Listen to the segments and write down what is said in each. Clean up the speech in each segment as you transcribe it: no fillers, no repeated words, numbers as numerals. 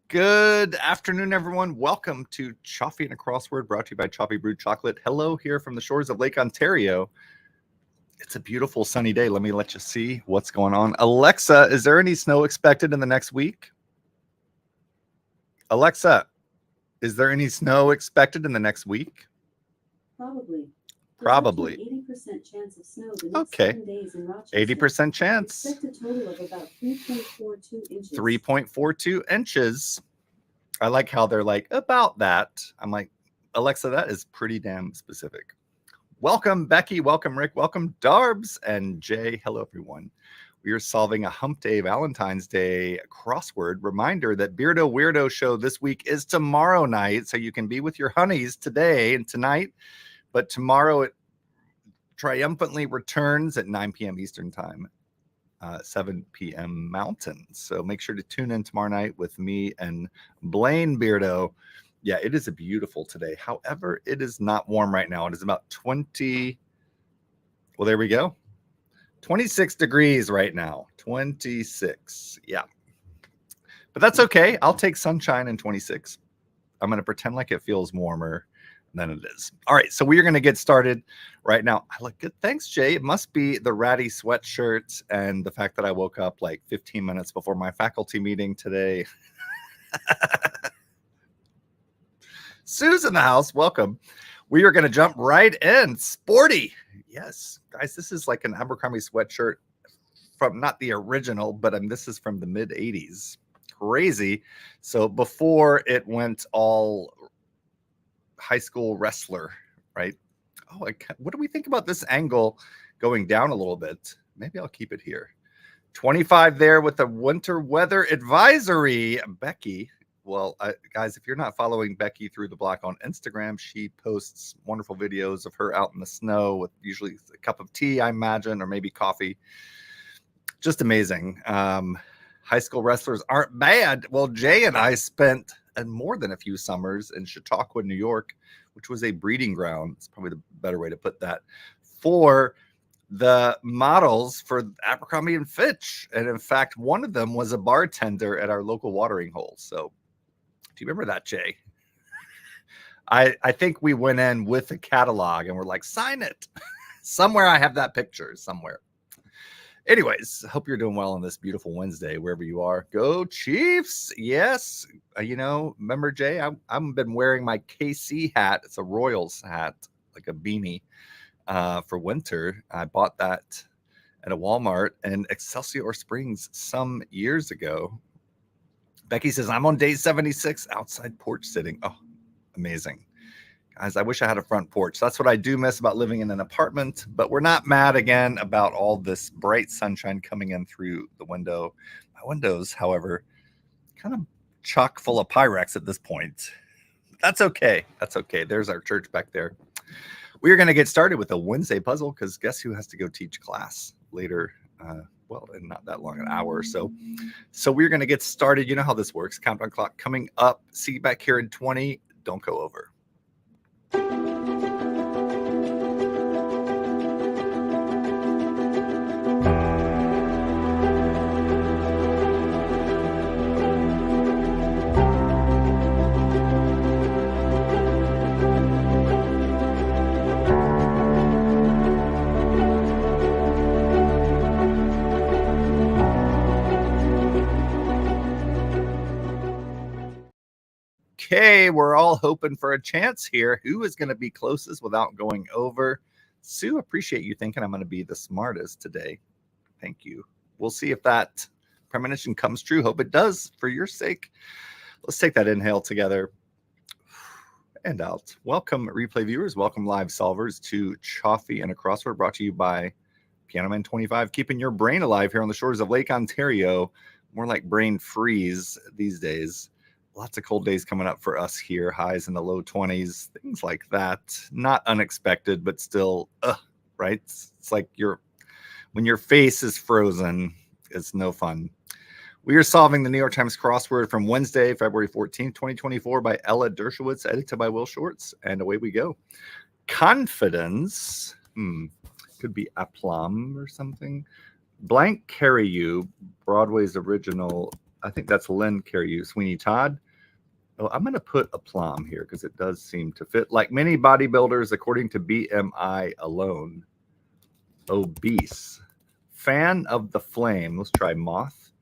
Good afternoon, everyone. Welcome to Choffy and a Crossword, brought to you by Choffy Brewed Chocolate. Hello here from the shores of Lake Ontario. It's a beautiful sunny day. Let me let you see what's going on. Alexa, is there any snow expected in the next week? Alexa, is there any snow expected in the next week? Probably. 80% chance of snow the next Okay. 7 days in Rochester. 80% chance. Expect a total of about 3.42 inches. 3.42 inches. I like how they're like, about that. I'm like, Alexa, that is pretty damn specific. Welcome, Becky. Welcome, Rick. Welcome, Darbs and Jay. Hello, everyone. We are solving a Hump Day Valentine's Day crossword. Reminder that Beardo Weirdo show this week is tomorrow night, so you can be with your honeys today and tonight. But tomorrow it triumphantly returns at 9 p.m. Eastern Time, 7 p.m. Mountain. So make sure to tune in tomorrow night with me and Blaine Beardo. Yeah, it is a beautiful today. However, it is not warm right now. It is about 20. Well, there we go. 26 degrees right now. 26. Yeah. But that's okay. I'll take sunshine in 26. I'm going to pretend like it feels warmer than it is. All right, so we are going to get started right now. I look good. Thanks, Jay. It must be the ratty sweatshirt and the fact that I woke up like 15 minutes before my faculty meeting today. Sue's in the house. Welcome. We are going to jump right in. Sporty. Yes, guys, this is like an Abercrombie sweatshirt from not the original, but this is from the mid 80s. Crazy. So before it went all high school wrestler, right? Oh, what do we think about this angle going down a little bit? Maybe I'll keep it here. 25 there with the winter weather advisory. Becky, well, guys, if you're not following Becky through the block on Instagram, she posts wonderful videos of her out in the snow with usually a cup of tea, I imagine, or maybe coffee. Just amazing. High school wrestlers aren't bad. Well, Jay and I spent more than a few summers in Chautauqua, New York, which was a breeding ground. It's probably the better way to put that, for the models for Abercrombie and Fitch. And in fact, one of them was a bartender at our local watering hole. So do you remember that, Jay? I think we went in with a catalog and we're like, sign it. Somewhere I have that picture somewhere. Anyways, hope you're doing well on this beautiful Wednesday, wherever you are. Go Chiefs. Yes. Remember, Jay, I've been wearing my KC hat. It's a Royals hat, like a beanie for winter. I bought that at a Walmart in Excelsior Springs some years ago. Becky says, I'm on day 76 outside porch sitting. Oh, amazing. Guys, I wish I had a front porch. That's what I do miss about living in an apartment, but we're not mad again about all this bright sunshine coming in through the window. My windows, however, kind of chock full of Pyrex at this point. That's okay. That's okay. There's our church back there. We are going to get started with a Wednesday puzzle because guess who has to go teach class later? Well, in not that long, an hour or so. So we're going to get started. You know how this works. Countdown clock coming up. See you back here in 20. Don't go over. Okay, we're all hoping for a chance here. Who is going to be closest without going over? Sue, appreciate you thinking I'm going to be the smartest today. Thank you. We'll see if that premonition comes true. Hope it does for your sake. Let's take that inhale together and out. Welcome, replay viewers. Welcome, live solvers, to Choffy and a Crossword, brought to you by Piano Man 25, keeping your brain alive here on the shores of Lake Ontario. More like brain freeze these days. Lots of cold days coming up for us here. Highs in the low 20s, things like that. Not unexpected, but still, right? It's like when your face is frozen, it's no fun. We are solving the New York Times crossword from Wednesday, February 14th, 2024 by Ella Dershowitz, edited by Will Shorts. And away we go. Confidence. Could be aplomb or something. Blank Carry You, Broadway's original I think that's Lynn Carey, Sweeney Todd. Oh, I'm going to put aplomb here because it does seem to fit. Like many bodybuilders, according to BMI alone, obese. Fan of the flame. Let's try moth.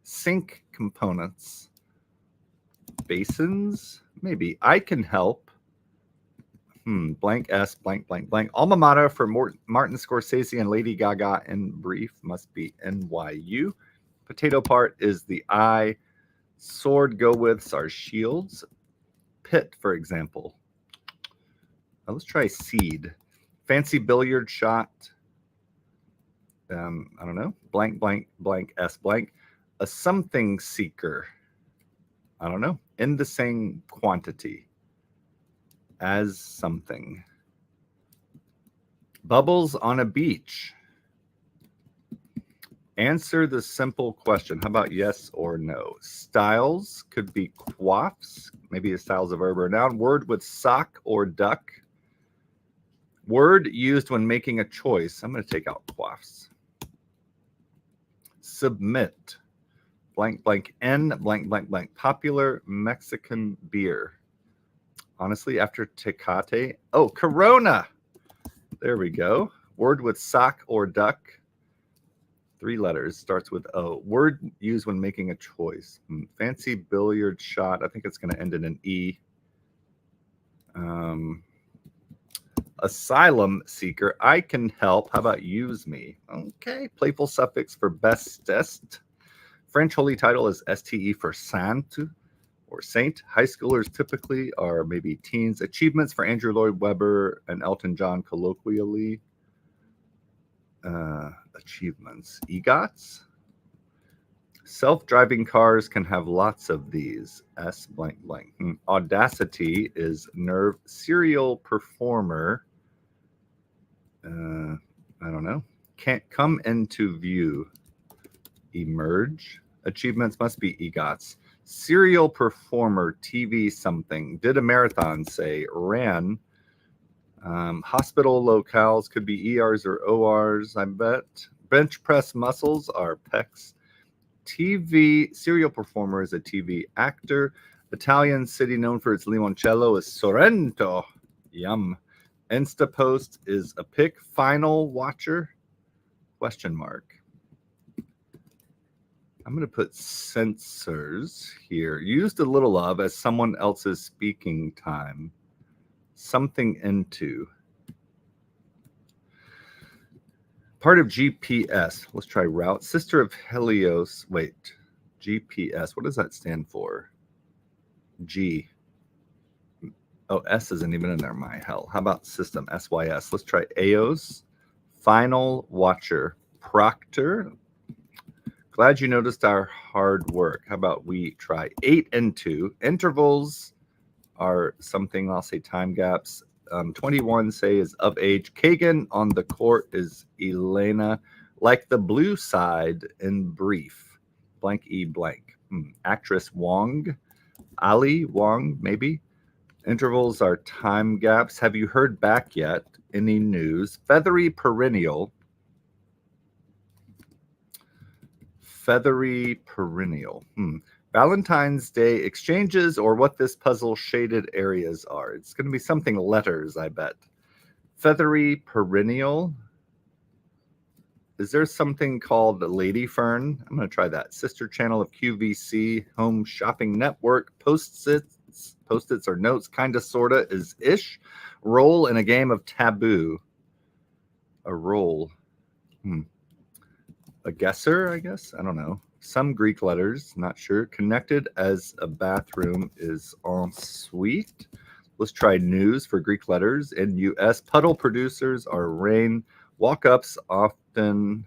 Sink components. Basins. Maybe. I can help. Blank S, blank, blank, blank. Alma mater for Martin Scorsese and Lady Gaga in brief must be NYU. Potato part is the I. Sword go with are shields. Pit, for example. Now let's try seed. Fancy billiard shot. I don't know. Blank, blank, blank, S blank. A something seeker. I don't know. In the same quantity as something. Bubbles on a beach. Answer the simple question. How about yes or no? Styles could be quaffs. Maybe a style's a verb or a noun. Word with sock or duck. Word used when making a choice. I'm going to take out quaffs. Submit. Blank, blank, N, blank, blank, blank. Popular Mexican beer. Honestly, after Tecate. Oh, Corona. There we go. Word with sock or duck. 3 letters. Starts with O. Word used when making a choice. Fancy billiard shot. I think it's going to end in an E. Asylum seeker. I can help. How about use me? Okay. Playful suffix for bestest. French holy title is STE for saint or saint. High schoolers typically are maybe teens. Achievements for Andrew Lloyd Webber and Elton John colloquially. Achievements. EGOTs. Self-driving cars can have lots of these. S blank blank. Audacity is nerve. Serial performer. I don't know. Can't come into view. Emerge. Achievements must be EGOTs. Serial performer, TV something. Did a marathon, say. Ran. Hospital locales could be ERs or ORs, I bet. Bench press muscles are pecs. TV serial performer is a TV actor. Italian city known for its limoncello is Sorrento. Yum. Instapost is a pic. Final watcher? Question mark. I'm going to put sensors here. Used a little of as someone else's speaking time. Something into. Part of GPS. Let's try route. Sister of Helios. Wait. GPS. What does that stand for? G. Oh, S isn't even in there. My hell. How about system? SYS. Let's try AOS. Final watcher. Proctor. Glad you noticed our hard work. How about we try 8 and 2. Intervals are something, I'll say time gaps. 21 say is of age. Kagan on the court is Elena. Like the blue side in brief. Blank E blank. Actress Wong. Ali Wong, maybe. Intervals are time gaps. Have you heard back yet? Any news? Feathery perennial. Feathery perennial. Valentine's Day exchanges or what this puzzle shaded areas are. It's going to be something letters, I bet. Feathery perennial. Is there something called Lady Fern? I'm going to try that. Sister channel of QVC, Home Shopping Network, Post-its or notes, kinda, sorta, is ish. Role in a game of taboo. A role. A guesser, I guess? I don't know. Some Greek letters, not sure. Connected as a bathroom is ensuite. Let's try news for Greek letters. NUS. Puddle producers are rain. Walk-ups often.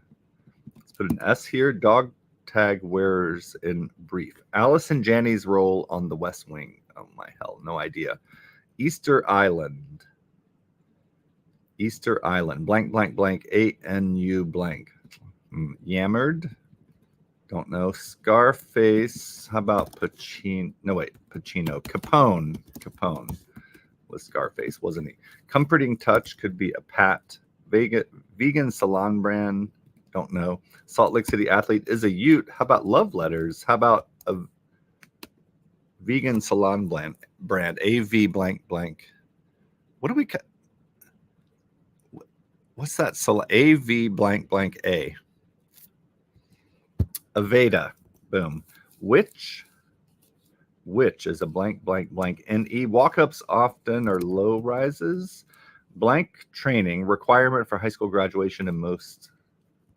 Let's put an S here. Dog tag wearers in brief. Alice and Janney's role on the West Wing. Oh my hell, no idea. Easter Island. Easter Island. Blank, blank, blank. ANU blank. Yammered. Don't know. Scarface. How about Pacino? No, wait. Pacino. Capone. Capone was Scarface, wasn't he? Comforting touch could be a pat. Vegan salon brand. Don't know. Salt Lake City athlete is a Ute. How about love letters? How about a vegan salon brand? AV blank blank. What do we? What's that? AV blank blank A. Aveda. Boom. Which is a blank blank blank NE. Walk-ups often are low rises. Blank training requirement for high school graduation in most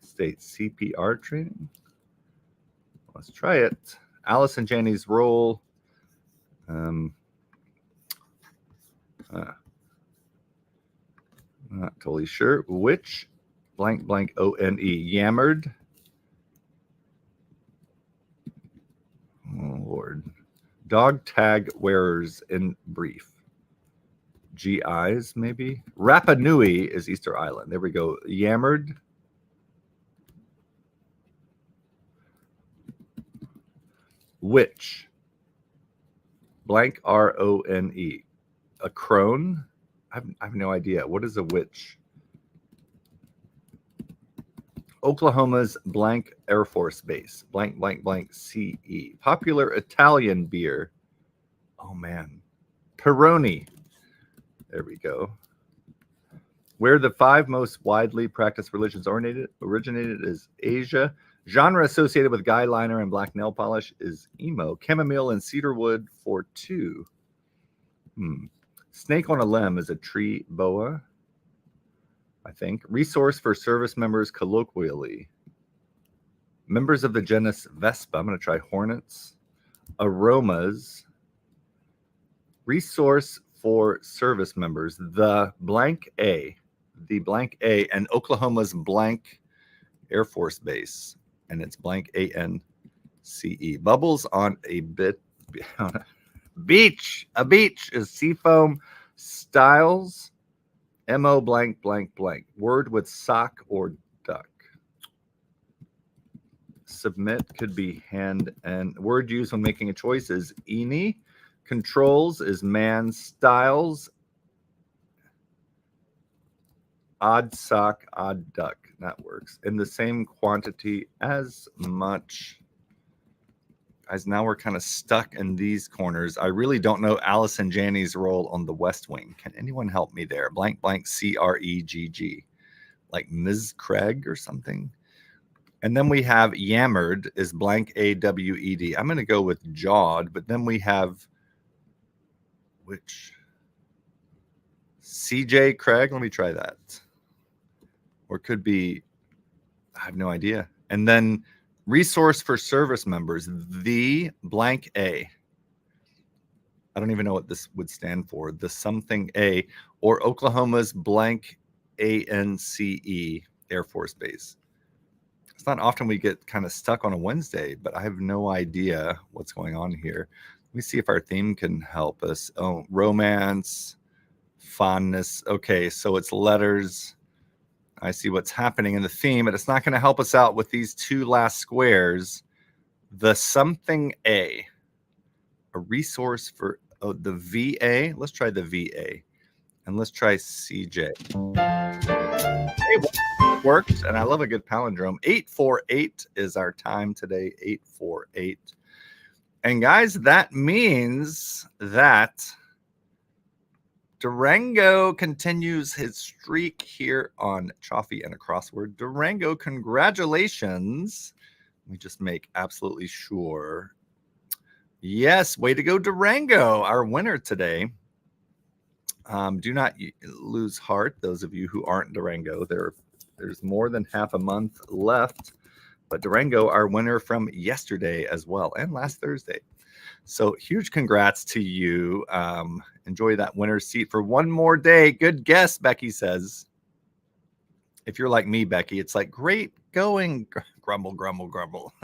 states. CPR training. Let's try it. Alice and Janney's role. Not totally sure. Which blank blank ONE. Yammered. Oh Lord. Dog tag wearers in brief. GIs maybe. Rapa Nui is Easter Island. There we go. Yammered. Which blank RONE. A crone. I have no idea. What is a witch? Oklahoma's blank Air Force Base. Blank blank blank CE. Popular Italian beer. Oh man. Peroni. There we go. Where the 5 most widely practiced religions originated is Asia. Genre associated with guy liner and black nail polish is emo. Chamomile and cedarwood for 2. Snake on a limb is a tree boa, I think. Resource for service members colloquially. Members of the genus Vespa. I'm going to try hornets. Aromas. Resource for service members. The blank A. The blank A. And Oklahoma's blank Air Force Base. And it's blank ANCE. Bubbles on a beach. A beach is seafoam. Styles. MO blank blank blank. Word with sock or duck. Submit could be hand, and word used when making a choice is eni. Controls is man. Styles. Odd sock, odd duck. That works. In the same quantity as much. Guys, now we're kind of stuck in these corners. I really don't know Alice and Janney's role on the West Wing. Can anyone help me there? Blank blank CREGG. Like Ms. Craig or something. And then we have yammered is blank AWED. I'm going to go with jawed, but then we have which CJ Craig. Let me try that. Or it could be, I have no idea. And then resource for service members, the blank A. I don't even know what this would stand for. The something A, or Oklahoma's blank ANCE Air Force Base. It's not often we get kind of stuck on a Wednesday, but I have no idea what's going on here. Let me see if our theme can help us. Oh, romance, fondness. Okay, so it's letters. I see what's happening in the theme, but it's not going to help us out with these 2 last squares. The something A. A resource for the VA. Let's try the VA. And let's try CJ. Hey, worked, and I love a good palindrome. 848 is our time today. 848. And guys, that means that Durango continues his streak here on Choffy and a Crossword. Durango, congratulations. Let me just make absolutely sure. Yes, way to go, Durango, our winner today. Do not lose heart, those of you who aren't Durango. There's more than half a month left. But Durango, our winner from yesterday as well, and last Thursday. So huge congrats to you. Enjoy that winner's seat for one more day. Good guess, Becky says. If you're like me, Becky, it's like, great going. Grumble, grumble, grumble.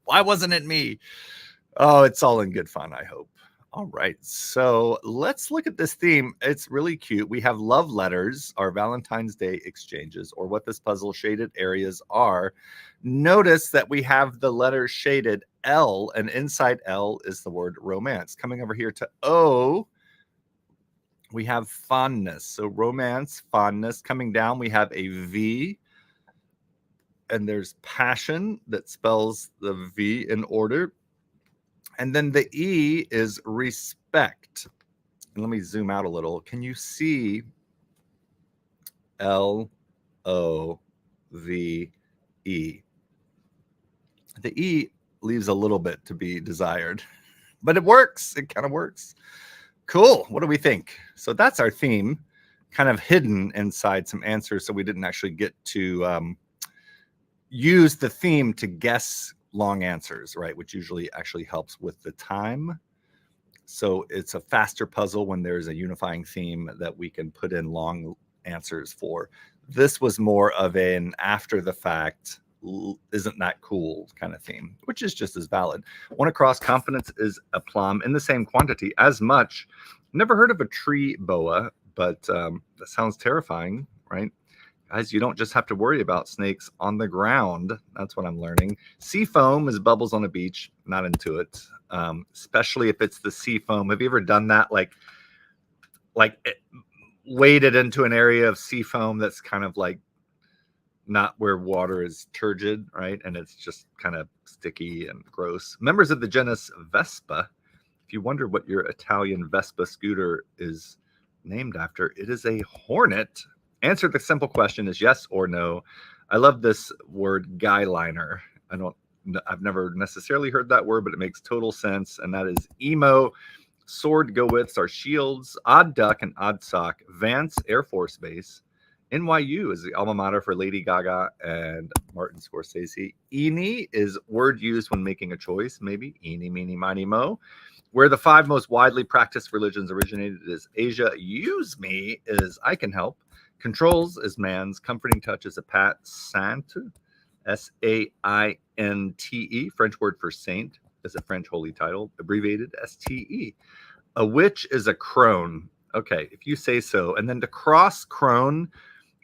Why wasn't it me? Oh, it's all in good fun, I hope. All right, so let's look at this theme. It's really cute. We have love letters, our Valentine's Day exchanges, or what this puzzle shaded areas are. Notice that we have the letter shaded L, and inside L is the word romance. Coming over here to O, we have fondness. So romance, fondness. Coming down, we have a V. and there's passion that spells the V in order. And then the E is respect. And let me zoom out a little. Can you see L-O-V-E? The E leaves a little bit to be desired, but it works. It kind of works. Cool. What do we think? So that's our theme, kind of hidden inside some answers. So we didn't actually get to use the theme to guess long answers, right? Which usually actually helps with the time. So it's a faster puzzle when there's a unifying theme that we can put in long answers for. This was more of an after the fact, isn't that cool kind of theme, which is just as valid. One across, confidence is a plum in the same quantity as much. Never heard of a tree boa, but that sounds terrifying, right? Guys, you don't just have to worry about snakes on the ground. That's what I'm learning. Sea foam is bubbles on a beach. Not into it, especially if it's the sea foam. Have you ever done that? Like waded into an area of sea foam that's kind of like not where water is turgid, right? And it's just kind of sticky and gross. Members of the genus Vespa. If you wonder what your Italian Vespa scooter is named after, it is a Hornet. Answer the simple question is yes or no. I love this word guyliner. I've never necessarily heard that word, but it makes total sense. And that is emo. Sword go withs are shields. Odd duck and odd sock. Vance Air Force Base. NYU is the alma mater for Lady Gaga and Martin Scorsese. Eenie is word used when making a choice, maybe. Eenie, meenie, miny, mo. Where the 5 most widely practiced religions originated is Asia. Use me is I can help. Controls is man's. Comforting touch is a pat. Sainte, S-A-I-N-T-E. French word for saint is a French holy title, abbreviated S-T-E. A witch is a crone. Okay, if you say so. And then to cross crone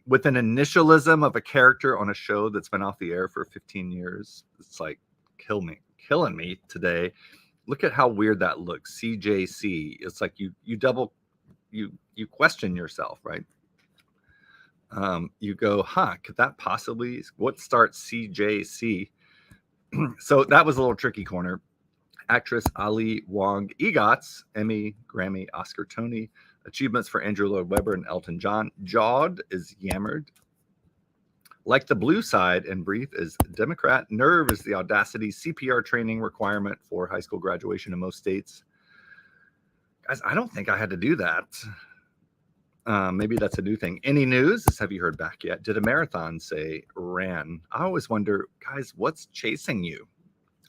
with an initialism of a character on a show that's been off the air for 15 years, it's like killing me today. Look at how weird that looks. CJC. It's like you question yourself, right? You go, could that possibly, what starts CJC? So that was a little tricky corner. Actress Ali Wong EGOTs, Emmy, Grammy, Oscar, Tony. Achievements for Andrew Lloyd Webber and Elton John. Jawed is yammered. Like the blue side and brief is Democrat. Nerve is the audacity. CPR training requirement for high school graduation in most states. Guys, I don't think I had to do that. Maybe that's a new thing. Any news? Have you heard back yet? Did a marathon say ran? I always wonder, guys, what's chasing you?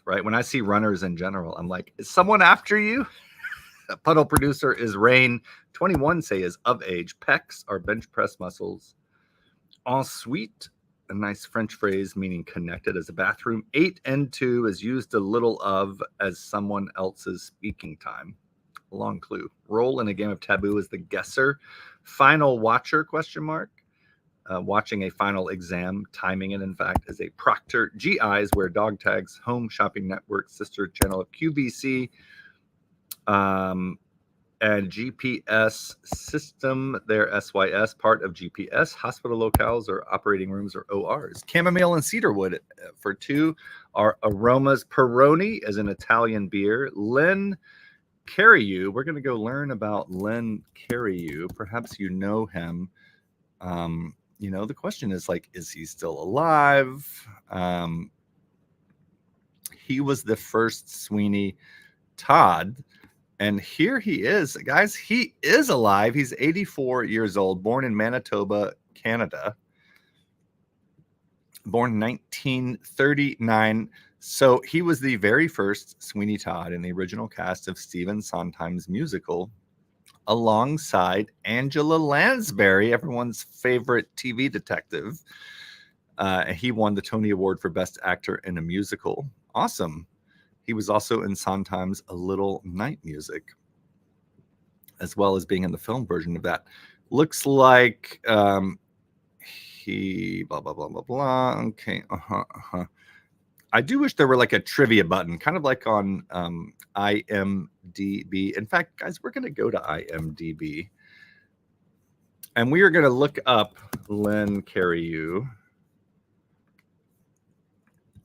Right? When I see runners in general, I'm like, is someone after you? Puddle producer is Rain. 21 say is of age. Pecs are bench press muscles. Ensuite, a nice French phrase meaning connected as a bathroom. 8 and 2 is used a little of as someone else's speaking time. A long clue. Role in a game of Taboo is the guesser. Final watcher, question mark. Watching a final exam, timing it, in fact, is a proctor. GIs wear dog tags. Home Shopping Network, sister channel of QVC. And GPS system, their SYS, part of GPS. Hospital locales or operating rooms or ORs. Chamomile and cedarwood for 2 are aromas. Peroni is an Italian beer. Len Cariou, we're going to go learn about Len Cariou. Perhaps you know him. The question is like, is he still alive? He was the first Sweeney Todd. And here he is, guys. He is alive. He's 84 years old, born in Manitoba, Canada. Born 1939. So he was the very first Sweeney Todd in the original cast of Stephen Sondheim's musical, alongside Angela Lansbury, everyone's favorite TV detective. He won the Tony Award for Best Actor in a Musical. Awesome. He was also in Sondheim's A Little Night Music, as well as being in the film version of that. Looks like he blah, blah, blah, blah, blah. Okay. I do wish there were like a trivia button, kind of like on IMDb. In fact, guys, we're going to go to IMDb. And we are going to look up Len Cariou.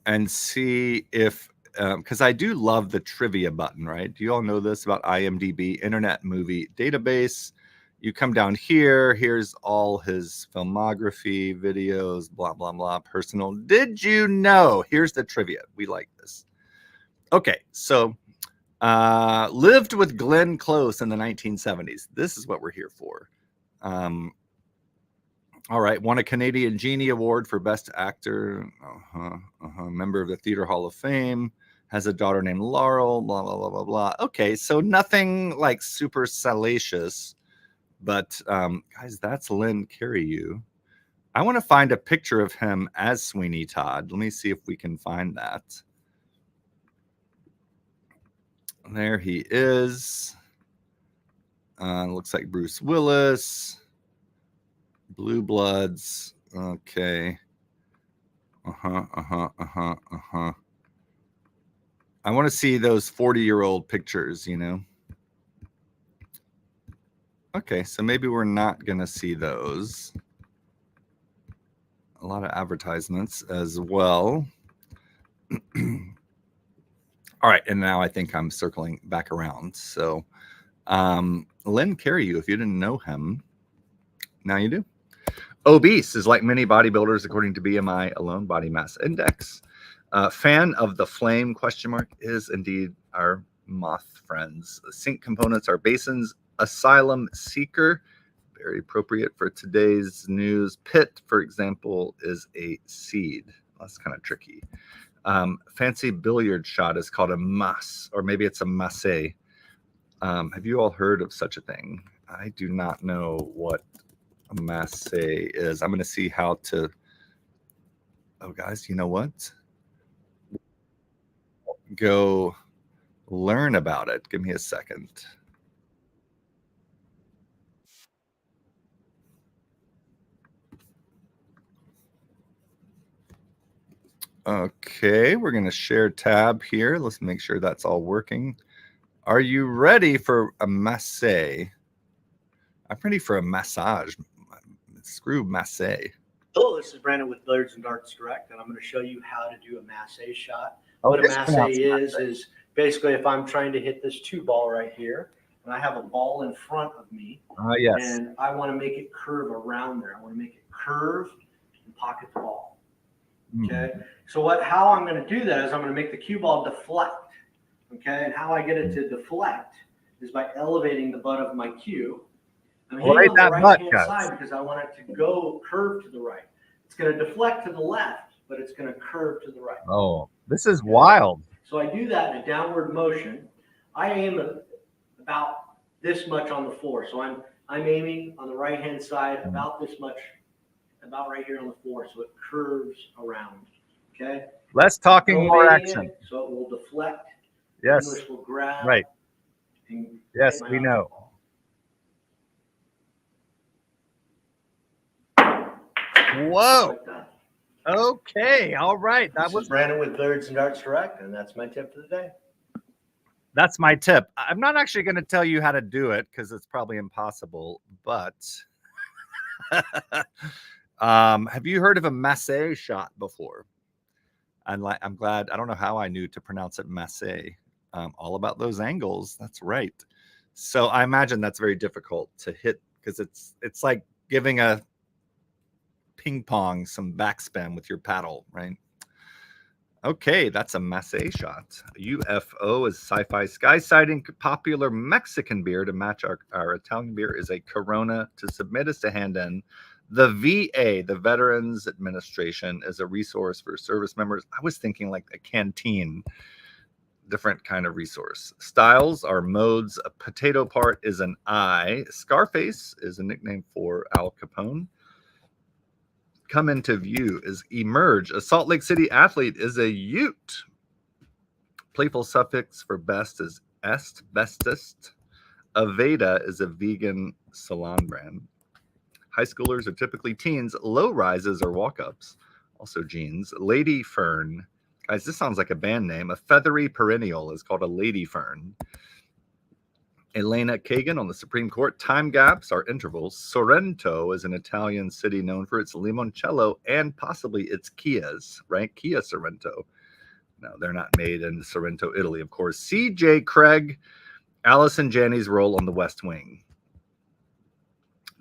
and see if, because I do love the trivia button, right? Do you all know this about IMDb, Internet Movie Database? You come down here, here's all his filmography, videos, blah, blah, blah, personal. Did you know? Here's the trivia. We like this. Okay, so lived with Glenn Close in the 1970s. This is what we're here for. All right, won a Canadian Genie Award for Best Actor. Member of the Theater Hall of Fame. Has a daughter named Laurel. Blah blah blah blah blah. Okay, so nothing like super salacious, but guys, that's Lynn Carreyrou. I want to find a picture of him as Sweeney Todd. Let me see if we can find that. There he is. Looks like Bruce Willis. Blue Bloods. Okay. I want to see those 40-year-old pictures, you know. Okay, so maybe we're not going to see those. A lot of advertisements as well. All right, and now I think I'm circling back around. So Lynn Carreyrou, if you didn't know him, now you do. Obese is like many bodybuilders according to BMI alone, body mass index. Fan of the flame, ? Is indeed our moth friends. Sink components are basins. Asylum seeker, very appropriate for today's news. Pit, for example, is a seed. That's kind of tricky. Fancy billiard shot is called a masse, or maybe it's a masse. Have you all heard of such a thing? I do not know what a masse is. I'm going to see how to. Oh, guys, you know what? Go learn about it. Give me a second. Okay, we're going to share tab here. Let's make sure that's all working. Are you ready for a masse? I'm ready for a massage. Screw masse. Hello, this is Brandon with Billiards and Darts Direct, and I'm going to show you how to do a masse shot. Oh, What a masse is basically if I'm trying to hit this 2-ball right here, and I have a ball in front of me, Yes. and I want to make it curve around there. I want to make it curve and pocket the ball. Okay, so how I'm going to do that is I'm going to make the cue ball deflect. Okay, and how I get it to deflect is by elevating the butt of my cue. I'm hitting on the right-hand side because I want it to go curve to the right. It's going to deflect to the left, but it's going to curve to the right. Oh, this is wild. So I do that in a downward motion. I aim about this much on the floor. So I'm aiming on the right-hand side about this much, about right here on the floor. So it curves around. Okay. Less talking, more action. So it will deflect. Yes. English will grab. Right. Yes, we know. Whoa. Okay. All right. That was Brandon with Billiards and Darts Direct, and that's my tip for the day. That's my tip. I'm not actually going to tell you how to do it because it's probably impossible, but have you heard of a masse shot before? I'm glad. I don't know how I knew to pronounce it masse. All about those angles. That's right. So I imagine that's very difficult to hit because it's like giving a ping pong some backspin with your paddle, right? Okay, that's a masse shot. UFO is sci-fi sky sighting. Popular Mexican beer to match our Italian beer is a Corona. To submit is to hand in. The VA, the Veterans Administration, is a resource for service members. I was thinking like a canteen, different kind of resource. Styles are modes. A potato part is an I. Scarface is a nickname for Al Capone. Come into view is emerge. A Salt Lake City athlete is a ute. Playful suffix for best is est, bestest. Aveda is a vegan salon brand. High schoolers are typically teens. Low rises are walk-ups. Also jeans. Lady fern. Guys, this sounds like a band name. A feathery perennial is called a lady fern. Elena Kagan on the Supreme Court. Time gaps are intervals. Sorrento is an Italian city known for its limoncello and possibly its Kias, right? Kia Sorrento. No, they're not made in Sorrento, Italy, of course. C.J. Craig, Allison Janney's role on The West Wing.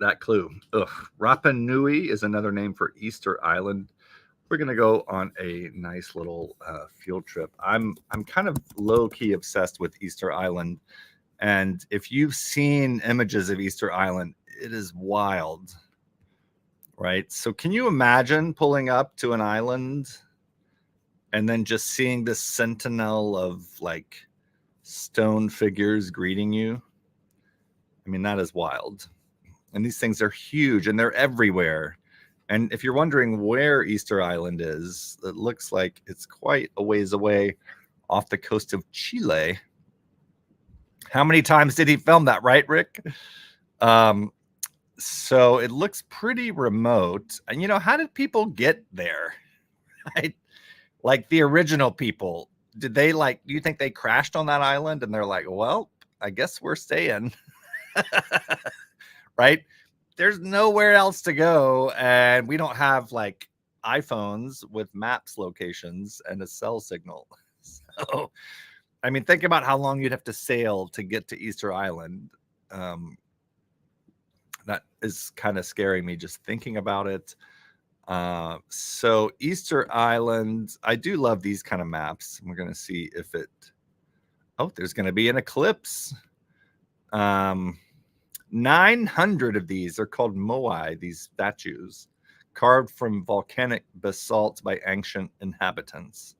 That clue. Ugh. Rapa Nui is another name for Easter Island. We're gonna go on a nice little field trip. I'm kind of low-key obsessed with Easter Island, and if you've seen images of Easter Island, it is wild, right? So can you imagine pulling up to an island and then just seeing this sentinel of like stone figures greeting you? I mean, that is wild. And these things are huge and they're everywhere. And if you're wondering where Easter Island is, it looks like it's quite a ways away off the coast of Chile. How many times did he film that, right, Rick? So it looks pretty remote. And, you know, how did people get there? Right? Like the original people, did they do you think they crashed on that island and they're like, well, I guess we're staying. Right? There's nowhere else to go, and we don't have like iPhones with maps locations and a cell signal. So, I mean, think about how long you'd have to sail to get to Easter Island. That is kind of scaring me just thinking about it. So Easter Island, I do love these kind of maps. We're going to see if it, oh, there's going to be an eclipse. 900 of these are called moai, these statues, carved from volcanic basalt by ancient inhabitants.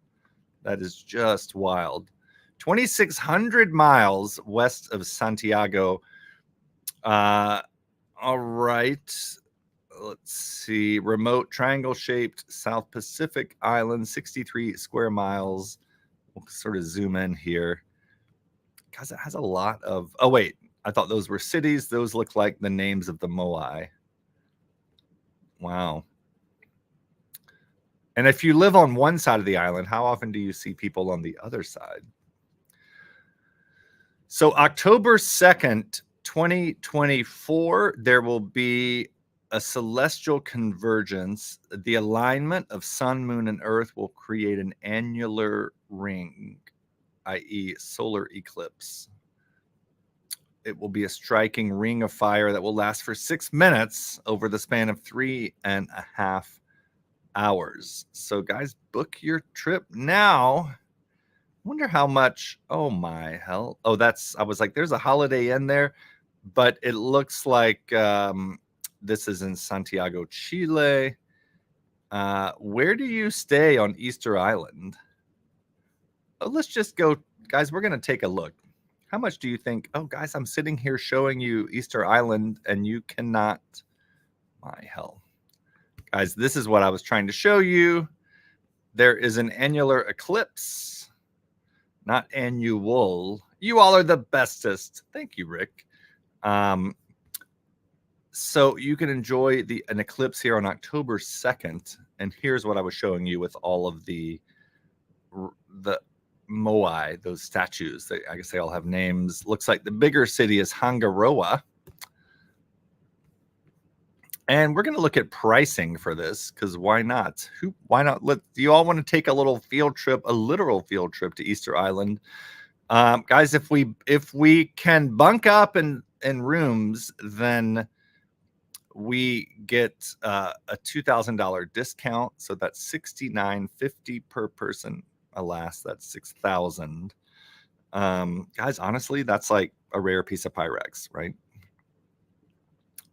That is just wild. 2,600 miles west of Santiago. All right. Let's see. Remote triangle-shaped South Pacific island, 63 square miles. We'll sort of zoom in here. Because it has a lot of... Oh, wait. I thought those were cities. Those look like the names of the moai. Wow. And if you live on one side of the island, how often do you see people on the other side? So October 2nd, 2024, there will be a celestial convergence. The alignment of sun, moon, and earth will create an annular ring, i.e. solar eclipse. It will be a striking ring of fire that will last for 6 minutes over the span of 3.5 hours. So guys, book your trip now. Wonder how much. Oh my hell. Oh, I was like, there's a Holiday Inn there, but it looks like this is in Santiago, Chile. Where do you stay on Easter Island? Oh, let's just go, guys. We're going to take a look. How much do you think? Oh, guys, I'm sitting here showing you Easter Island and you cannot. My hell. Guys, this is what I was trying to show you. There is an annular eclipse, not annual. You all are the bestest. Thank you, Rick. So you can enjoy an eclipse here on October 2nd. And here's what I was showing you with all of the moai, those statues. I guess they all have names. Looks like the bigger city is Hangaroa. And we're going to look at pricing for this because why not? Why not? Do you all want to take a little field trip, a literal field trip to Easter Island? Guys, if we can bunk up in rooms, then we get a $2,000 discount. So that's $69.50 per person. Alas, that's $6,000. Guys, honestly, that's like a rare piece of Pyrex, right?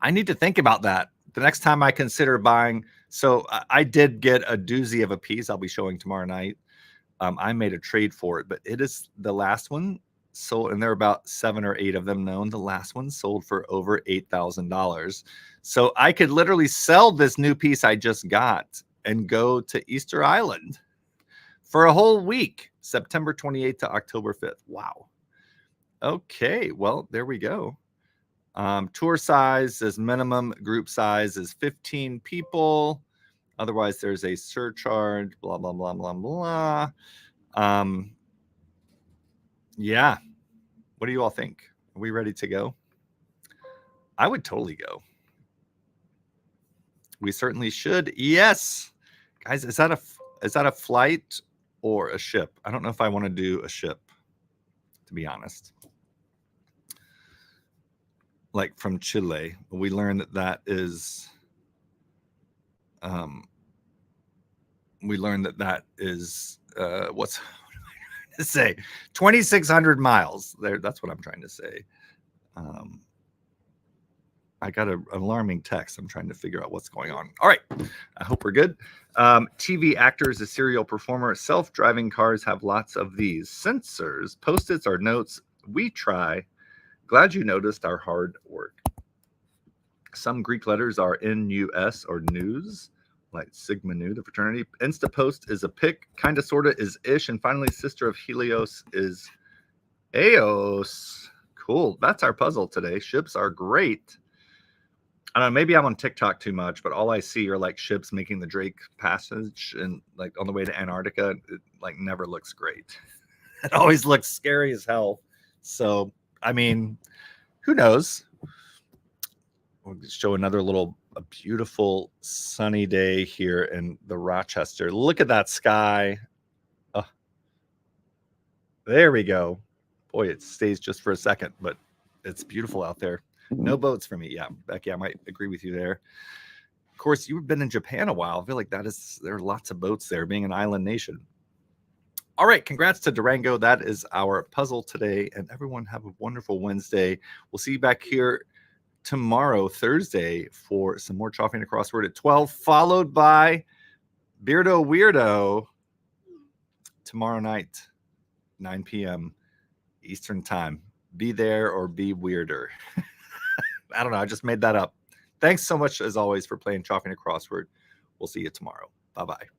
I need to think about that the next time I consider buying. So I did get a doozy of a piece I'll be showing tomorrow night. I made a trade for it, but it is the last one sold, and there are about 7 or 8 of them known. The last one sold for over $8,000. So I could literally sell this new piece I just got and go to Easter Island for a whole week, September 28th to October 5th. Wow. Okay, well, there we go. Tour size is minimum. Group size is 15 people. Otherwise, there's a surcharge, blah, blah, blah, blah, blah. Yeah. What do you all think? Are we ready to go? I would totally go. We certainly should. Yes. Guys, is that a flight or a ship? I don't know if I want to do a ship, to be honest. Like from Chile, we learned that is what's to say 2,600 miles there. That's what I'm trying to say. I got an alarming text. I'm trying to figure out what's going on. All right. I hope we're good. TV actor is a serial performer. Self-driving cars have lots of these sensors, post-its, or notes. We try. Glad you noticed our hard work. Some Greek letters are NUS or news, like Sigma Nu, the fraternity. Instapost is a pic. Kinda sorta is ish. And finally, sister of Helios is Eos. Cool. That's our puzzle today. Ships are great. I don't know, maybe I'm on TikTok too much, but all I see are like ships making the Drake Passage and like on the way to Antarctica. It like never looks great. It always looks scary as hell. So, I mean, who knows? We'll show another a beautiful sunny day here in the Rochester. Look at that sky. Oh, there we go. Boy, it stays just for a second, but it's beautiful out there. No boats for me. Yeah, Becky, I might agree with you there. Of course, you've been in Japan a while. I feel like there are lots of boats there, being an island nation. All right, congrats to Durango. That is our puzzle today. And everyone have a wonderful Wednesday. We'll see you back here tomorrow, Thursday, for some more Choffy and a Crossword at 12, followed by Beardo Weirdo tomorrow night, 9 p.m. Eastern Time. Be there or be weirder. I don't know. I just made that up. Thanks so much, as always, for playing Choffy and a Crossword. We'll see you tomorrow. Bye-bye.